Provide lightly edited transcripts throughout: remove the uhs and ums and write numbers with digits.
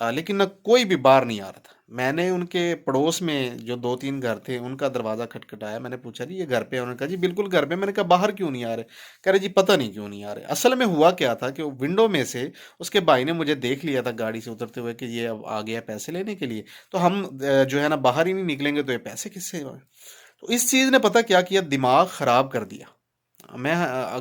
لیکن نہ کوئی بھی باہر نہیں آ رہا تھا۔ میں نے ان کے پڑوس میں جو 2 3 گھر تھے ان کا دروازہ کھٹکھٹایا، میں نے پوچھا جی یہ گھر پہ ہے؟ انہوں نے کہا جی بالکل گھر پہ۔ میں نے کہا باہر کیوں نہیں آ رہے؟ کہہ رہے جی پتہ نہیں کیوں نہیں آ رہے۔ اصل میں ہوا کیا تھا کہ ونڈو میں سے اس کے بھائی نے مجھے دیکھ لیا تھا گاڑی سے اترتے ہوئے کہ یہ اب آ گیا پیسے لینے کے لیے، تو ہم جو ہے نا باہر ہی نہیں نکلیں گے تو یہ پیسے کس سے آئیں؟ تو اس چیز نے پتہ کیا کیا، دماغ خراب کر دیا۔ میں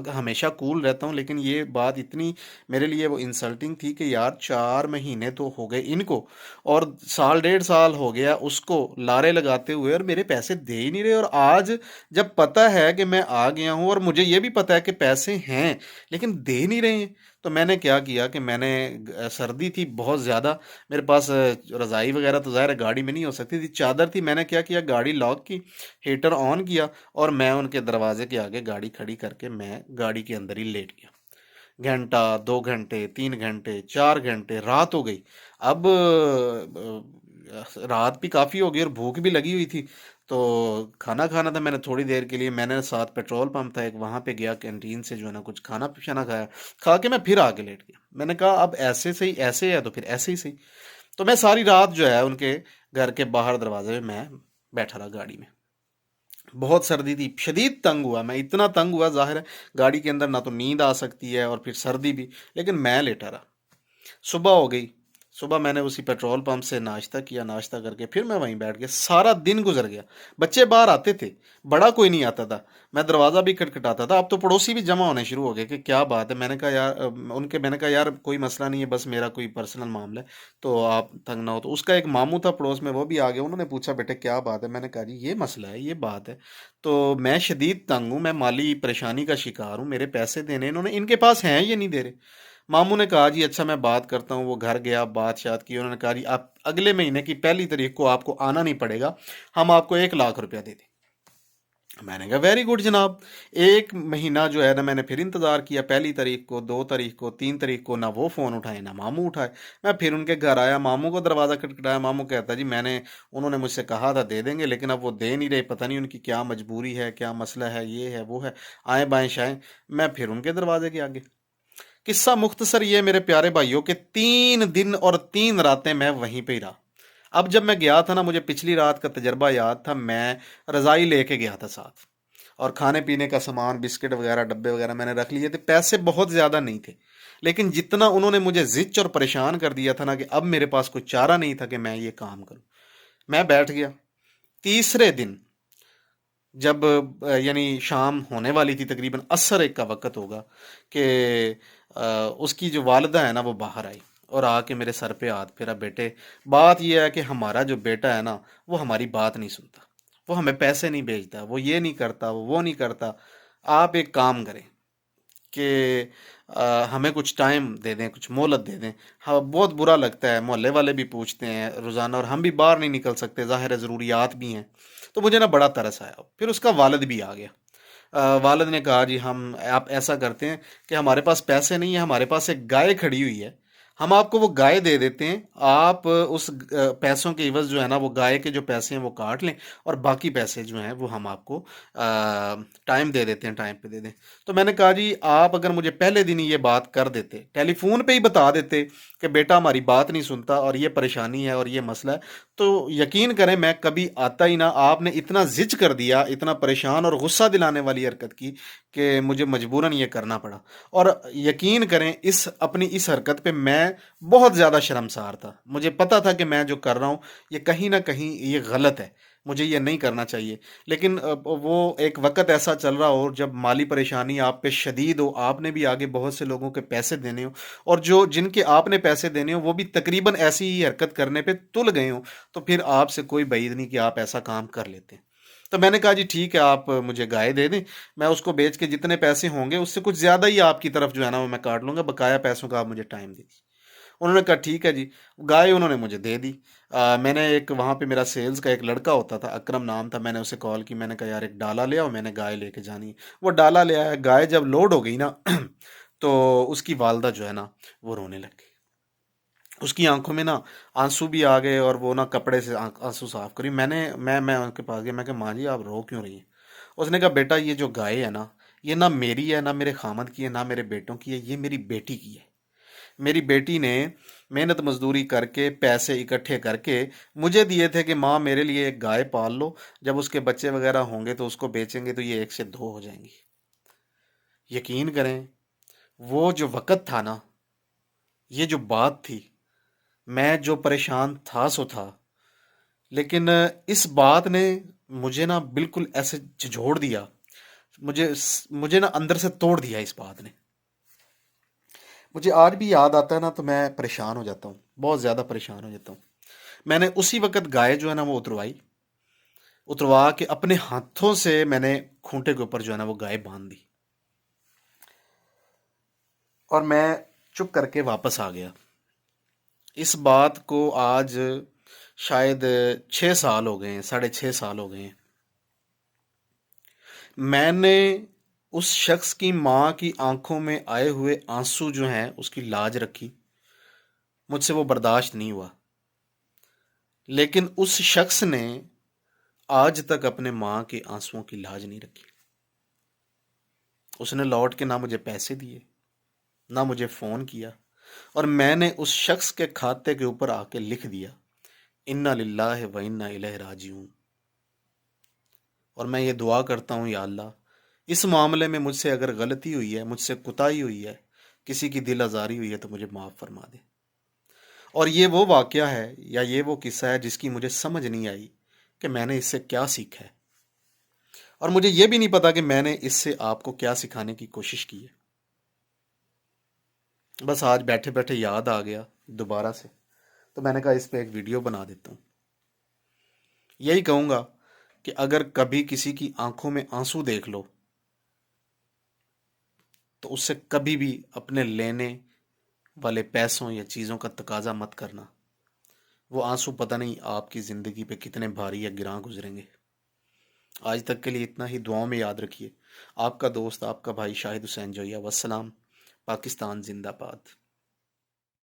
ہمیشہ کول رہتا ہوں، لیکن یہ بات اتنی میرے لیے وہ انسلٹنگ تھی کہ یار 4 مہینے تو ہو گئے ان کو، اور سال 1.5 سال ہو گیا اس کو لارے لگاتے ہوئے، اور میرے پیسے دے ہی نہیں رہے۔ اور آج جب پتہ ہے کہ میں آ گیا ہوں اور مجھے یہ بھی پتہ ہے کہ پیسے ہیں لیکن دے نہیں رہے ہیں، تو میں نے کیا کیا کہ میں نے سردی تھی بہت زیادہ، میرے پاس رضائی وغیرہ تو ظاہر ہے گاڑی میں نہیں ہو سکتی تھی، چادر تھی، میں نے کیا کیا گاڑی لاک کی، ہیٹر آن کیا، اور میں ان کے دروازے کے آگے گاڑی کھڑی کر کے میں گاڑی کے اندر ہی لیٹ گیا۔ گھنٹہ، 2 گھنٹے، 3 گھنٹے، 4 گھنٹے، رات ہو گئی۔ اب رات بھی کافی ہو گئی اور بھوک بھی لگی ہوئی تھی، تو کھانا کھانا تھا میں نے تھوڑی دیر کے لیے، میں نے ساتھ پیٹرول پمپ تھا ایک، وہاں پہ گیا کینٹین سے جو ہے نا کچھ کھانا پیشانا کھایا، کھا کے میں پھر آگے لیٹ گیا۔ میں نے کہا اب ایسے سے ہی ایسے ہے تو پھر ایسے ہی صحیح۔ تو میں ساری رات جو ہے ان کے گھر کے باہر دروازے میں بیٹھا رہا گاڑی میں۔ بہت سردی تھی، شدید تنگ ہوا میں، اتنا تنگ ہوا ظاہر ہے گاڑی کے اندر نہ تو نیند آ سکتی ہے اور پھر سردی بھی، لیکن میں لیٹا رہا۔ صبح ہو گئی، صبح میں نے اسی پیٹرول پمپ سے ناشتہ کیا، ناشتہ کر کے پھر میں وہیں بیٹھ گیا، سارا دن گزر گیا۔ بچے باہر آتے تھے، بڑا کوئی نہیں آتا تھا، میں دروازہ بھی کھٹکھٹاتا تھا، اب تو پڑوسی بھی جمع ہونے شروع ہو گئے کہ کیا بات ہے۔ میں نے کہا یار میں نے کہا یار کوئی مسئلہ نہیں ہے، بس میرا کوئی پرسنل معاملہ ہے تو آپ تنگ نہ ہو۔ تو اس کا ایک ماموں تھا پڑوس میں، وہ بھی آ گیا، انہوں نے پوچھا بیٹے کیا بات ہے؟ میں نے کہا جی یہ مسئلہ ہے، یہ بات ہے، تو میں شدید تنگ ہوں، میں مالی پریشانی کا شکار ہوں، میرے پیسے دینے انہوں نے، ان کے پاس ہیں یہ نہیں دے رہے۔ ماموں نے کہا جی اچھا میں بات کرتا ہوں، وہ گھر گیا، بات شات کی، انہوں نے کہا جی آپ اگلے مہینے کی 1 تاریخ کو آپ کو آنا نہیں پڑے گا، ہم آپ کو 1 لاکھ روپیہ دے دیں۔ میں نے کہا ویری گڈ جناب۔ 1 مہینہ جو ہے نا میں نے پھر انتظار کیا، 1 تاریخ کو، 2 تاریخ کو، 3 تاریخ کو، نہ وہ فون اٹھائے نہ ماموں اٹھائے۔ میں پھر ان کے گھر آیا، ماموں کو دروازہ کھٹکھٹایا، ماموں کہتا جی انہوں نے مجھ سے کہا تھا دے دیں گے لیکن اب وہ دے نہیں رہے، پتہ نہیں ان کی کیا مجبوری ہے، کیا مسئلہ ہے، یہ ہے وہ ہے، آئیں بائیں شائیں۔ میں پھر ان کے دروازے کے آگے۔ قصہ مختصر یہ میرے پیارے بھائیوں کہ 3 دن اور 3 راتیں میں وہیں پہ ہی رہا۔ اب جب میں گیا تھا نا، مجھے پچھلی رات کا تجربہ یاد تھا، میں رضائی لے کے گیا تھا ساتھ، اور کھانے پینے کا سامان، بسکٹ وغیرہ، ڈبے وغیرہ میں نے رکھ لیے تھے، پیسے بہت زیادہ نہیں تھے، لیکن جتنا انہوں نے مجھے زچ اور پریشان کر دیا تھا نا کہ اب میرے پاس کوئی چارہ نہیں تھا کہ میں یہ کام کروں۔ میں بیٹھ گیا۔ تیسرے دن جب یعنی شام ہونے والی تھی، تقریباً عصر ایک کا وقت ہوگا، کہ اس کی جو والدہ ہے نا وہ باہر آئی اور آ کے میرے سر پہ ہاتھ پھیرا، بیٹے بات یہ ہے کہ ہمارا جو بیٹا ہے نا وہ ہماری بات نہیں سنتا، وہ ہمیں پیسے نہیں بھیجتا، وہ یہ نہیں کرتا، وہ نہیں کرتا، آپ ایک کام کریں کہ ہمیں کچھ ٹائم دے دیں، کچھ مہلت دے دیں۔ ہاں بہت برا لگتا ہے، محلے والے بھی پوچھتے ہیں روزانہ، اور ہم بھی باہر نہیں نکل سکتے، ظاہر ہے ضروریات بھی ہیں۔ تو مجھے نا بڑا ترس آیا، پھر اس کا والد بھی آ گیا۔ والد نے کہا جی آپ ایسا کرتے ہیں کہ ہمارے پاس پیسے نہیں ہیں، ہمارے پاس ایک گائے کھڑی ہوئی ہے، ہم آپ کو وہ گائے دے دیتے ہیں، آپ اس پیسوں کے عوض جو ہے نا وہ گائے کے جو پیسے ہیں وہ کاٹ لیں، اور باقی پیسے جو ہیں وہ ہم آپ کو ٹائم دے دیتے ہیں، ٹائم پہ دے دیں۔ تو میں نے کہا جی آپ اگر مجھے پہلے دن ہی یہ بات کر دیتے، ٹیلی فون پہ ہی بتا دیتے کہ بیٹا ہماری بات نہیں سنتا اور یہ پریشانی ہے اور یہ مسئلہ ہے، تو یقین کریں میں کبھی آتا ہی نہ۔ آپ نے اتنا زج کر دیا، اتنا پریشان اور غصہ دلانے والی حرکت کی کہ مجھے مجبوراً یہ کرنا پڑا، اور یقین کریں اپنی اس حرکت پہ میں بہت زیادہ شرمسار تھا۔ مجھے پتا تھا کہ میں جو کر رہا ہوں یہ کہیں نہ کہیں یہ غلط ہے، مجھے یہ نہیں کرنا چاہیے، لیکن وہ ایک وقت ایسا چل رہا ہو جب مالی پریشانی آپ پہ شدید ہو، آپ نے بھی آگے بہت سے لوگوں کے پیسے دینے ہو، اور جن کے آپ نے پیسے دینے ہو وہ بھی تقریباً ایسی ہی حرکت کرنے پہ تل گئے ہوں، تو پھر آپ سے کوئی بعید نہیں کہ آپ ایسا کام کر لیتے ہیں۔ تو میں نے کہا جی ٹھیک ہے آپ مجھے گائے دے دیں، میں اس کو بیچ کے جتنے پیسے ہوں گے اس سے کچھ زیادہ ہی آپ کی طرف جو ہے نا وہ میں کاٹ لوں گا، بقایا پیسوں کا آپ مجھے ٹائم دے دیجیے۔ انہوں نے کہا ٹھیک ہے جی، گائے انہوں نے مجھے دے دی۔ میں نے ایک وہاں پہ میرا سیلز کا ایک لڑکا ہوتا تھا، اکرم نام تھا، میں نے اسے کال کی، میں نے کہا یار ایک ڈالا لے آؤ، میں نے گائے لے کے جانی ہے۔ وہ ڈالا لے آیا، گائے جب لوڈ ہو گئی نا تو اس کی والدہ جو ہے نا وہ رونے لگ گئی، اس کی آنکھوں میں نا آنسو بھی آ گئے، اور وہ نا کپڑے سے آنسو صاف کری۔ میں ان کے پاس گیا، میں کہ ماں جی آپ رو کیوں رہی ہیں؟ اس نے کہا بیٹا یہ جو گائے ہے نا یہ نہ میری ہے، نہ میرے خامد کی ہے، نہ میرے بیٹوں کی ہے، یہ میری بیٹی کی ہے۔ میری بیٹی نے محنت مزدوری کر کے پیسے اکٹھے کر کے مجھے دیے تھے کہ ماں میرے لیے ایک گائے پال لو، جب اس کے بچے وغیرہ ہوں گے تو اس کو بیچیں گے تو یہ 1 سے 2 ہو جائیں گی۔ یقین کریں، وہ جو وقت تھا نا، یہ جو بات تھی، میں جو پریشان تھا سو تھا، لیکن اس بات نے مجھے نا بالکل ایسے جھنجھوڑ دیا، مجھے مجھے نا اندر سے توڑ دیا اس بات نے۔ مجھے آج بھی یاد آتا ہے نا تو میں پریشان ہو جاتا ہوں، بہت زیادہ پریشان ہو جاتا ہوں۔ میں نے اسی وقت گائے جو ہے نا وہ اتروا کے اپنے ہاتھوں سے میں نے کھونٹے کے اوپر جو ہے نا وہ گائے باندھ دی، اور میں چپ کر کے واپس آ گیا۔ اس بات کو آج شاید 6 سال ہو گئے ہیں، 6.5 سال ہو گئے ہیں۔ میں نے اس شخص کی ماں کی آنکھوں میں آئے ہوئے آنسو جو ہیں اس کی لاج رکھی، مجھ سے وہ برداشت نہیں ہوا، لیکن اس شخص نے آج تک اپنے ماں کے آنسوؤں کی لاج نہیں رکھی۔ اس نے لوٹ کے نہ مجھے پیسے دیے، نہ مجھے فون کیا، اور میں نے اس شخص کے کھاتے کے اوپر آ کے لکھ دیا انا للہ و انا الیہ راجعون۔ اور میں یہ دعا کرتا ہوں، یا اللہ اس معاملے میں مجھ سے اگر غلطی ہوئی ہے، مجھ سے کوتاہی ہوئی ہے، کسی کی دل آزاری ہوئی ہے تو مجھے معاف فرما دے۔ اور یہ وہ واقعہ ہے یا یہ وہ قصہ ہے جس کی مجھے سمجھ نہیں آئی کہ میں نے اس سے کیا سیکھا ہے، اور مجھے یہ بھی نہیں پتا کہ میں نے اس سے آپ کو کیا سکھانے کی کوشش کی ہے۔ بس آج بیٹھے بیٹھے یاد آ گیا دوبارہ سے، تو میں نے کہا اس پہ ایک ویڈیو بنا دیتا ہوں۔ یہی کہوں گا کہ اگر کبھی کسی کی آنکھوں میں آنسو دیکھ لو تو اس سے کبھی بھی اپنے لینے والے پیسوں یا چیزوں کا تقاضا مت کرنا، وہ آنسو پتہ نہیں آپ کی زندگی پہ کتنے بھاری یا گراں گزریں گے۔ آج تک کے لیے اتنا ہی، دعاؤں میں یاد رکھیے۔ آپ کا دوست، آپ کا بھائی شاہد حسین جویا۔ والسلام۔ پاکستان زندہ باد۔